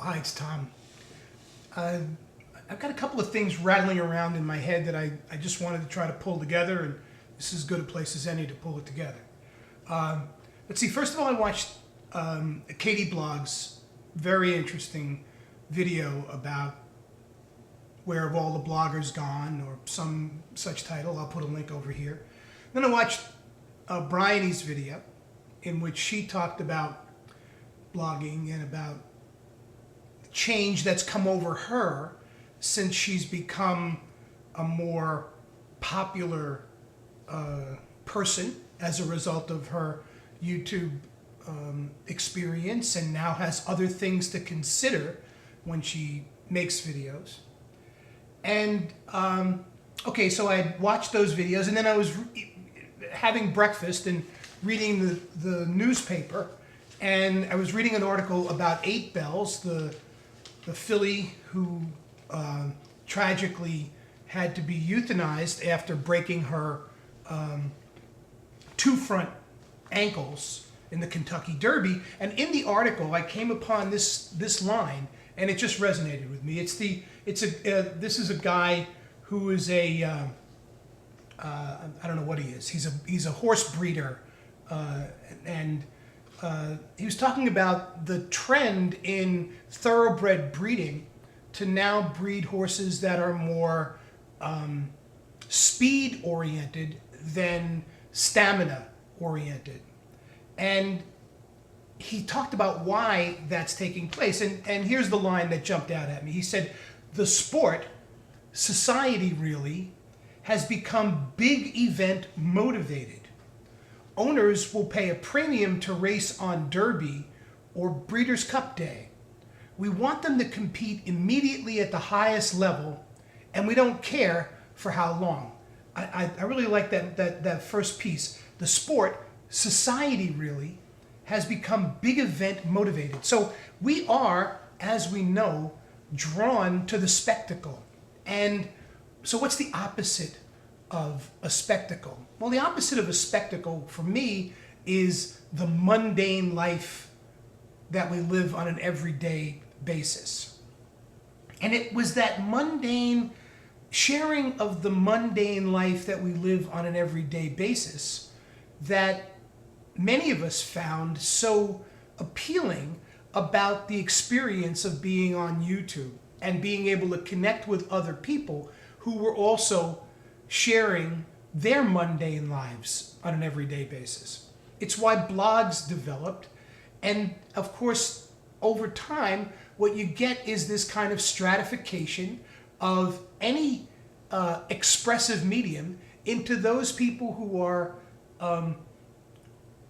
Hi, it's Tom. I've got a couple of things rattling around in my head that I just wanted to try to pull together, and this is as good a place as any to pull it together. Let's see, first of all, I watched Katie Blog's very interesting video about Where Have All the Bloggers Gone, or some such title. I'll put a link over here. Then I watched Bryony's video, in which she talked about blogging and about the change that's come over her since she's become a more popular person as a result of her YouTube experience, and now has other things to consider when she makes videos. And okay, so I watched those videos, and then I was having breakfast and reading the newspaper, and I was reading an article about 8 Bells, the filly who tragically had to be euthanized after breaking her 2 front ankles in the Kentucky Derby. And in the article, I came upon this line, and it just resonated with me. This is a guy who is I don't know what he is. He's a horse breeder, and he was talking about the trend in thoroughbred breeding to now breed horses that are more speed oriented than stamina oriented. And he talked about why that's taking place. And here's the line that jumped out at me. He said, the sport, society really, has become big event motivated. Owners will pay a premium to race on Derby or Breeders' Cup Day. We want them to compete immediately at the highest level, and we don't care for how long. I really like that first piece. The sport, society really, has become big event motivated. So we are, as we know, drawn to the spectacle. And so what's the opposite of a spectacle? Well, the opposite of a spectacle for me is the mundane life that we live on an everyday basis. And it was that mundane sharing of the mundane life that we live on an everyday basis that many of us found so appealing about the experience of being on YouTube and being able to connect with other people who were also sharing their mundane lives on an everyday basis. It's why blogs developed, and of course, over time, what you get is this kind of stratification of any expressive medium into those people who are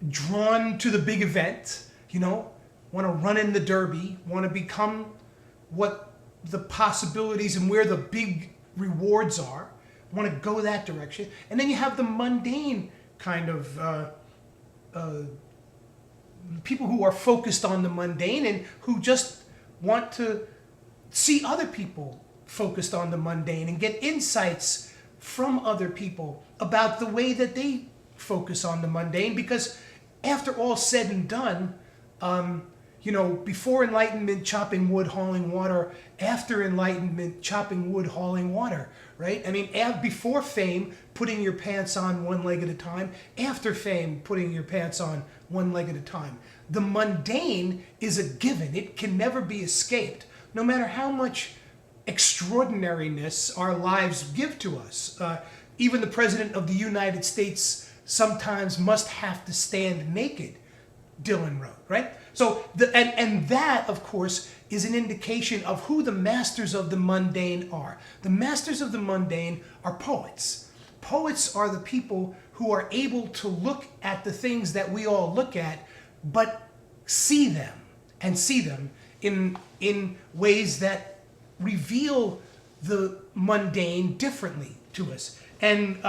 drawn to the big event, want to run in the Derby, want to become what the possibilities and where the big rewards are, want to go that direction. And then you have the mundane kind of people who are focused on the mundane and who just want to see other people focused on the mundane and get insights from other people about the way that they focus on the mundane. Because after all said and done, before enlightenment, chopping wood, hauling water; after enlightenment, chopping wood, hauling water, right? I mean, before fame, putting your pants on one leg at a time; after fame, putting your pants on one leg at a time. The mundane is a given. It can never be escaped, no matter how much extraordinariness our lives give to us. Even the President of the United States sometimes must have to stand naked, Dylan wrote, right? So, and that, of course, is an indication of who the masters of the mundane are. The masters of the mundane are poets. Poets are the people who are able to look at the things that we all look at, but see them in ways that reveal the mundane differently to us. And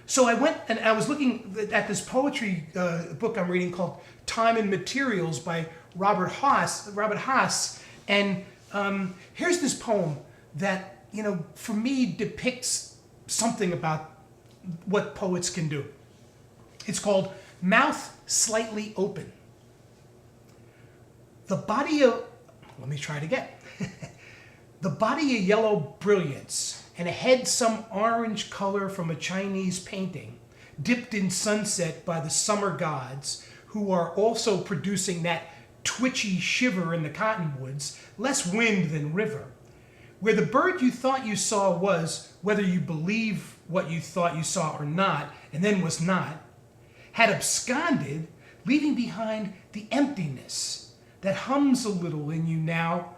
so I went and I was looking at this poetry book I'm reading called Time and Materials by Robert Haas. And here's this poem that, for me depicts something about what poets can do. It's called Mouth Slightly Open. The body let me try it again. The body a yellow brilliance, and a head some orange color from a Chinese painting, dipped in sunset by the summer gods, who are also producing that twitchy shiver in the cottonwoods, less wind than river. Where the bird you thought you saw was, whether you believe what you thought you saw or not, and then was not, had absconded, leaving behind the emptiness that hums a little in you now,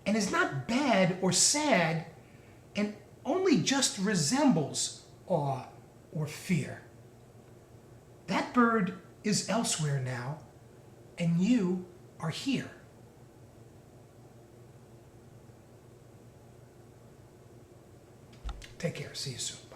and is not bad or sad, and only just resembles awe or fear. That bird is elsewhere now, and you are here. Take care. See you soon.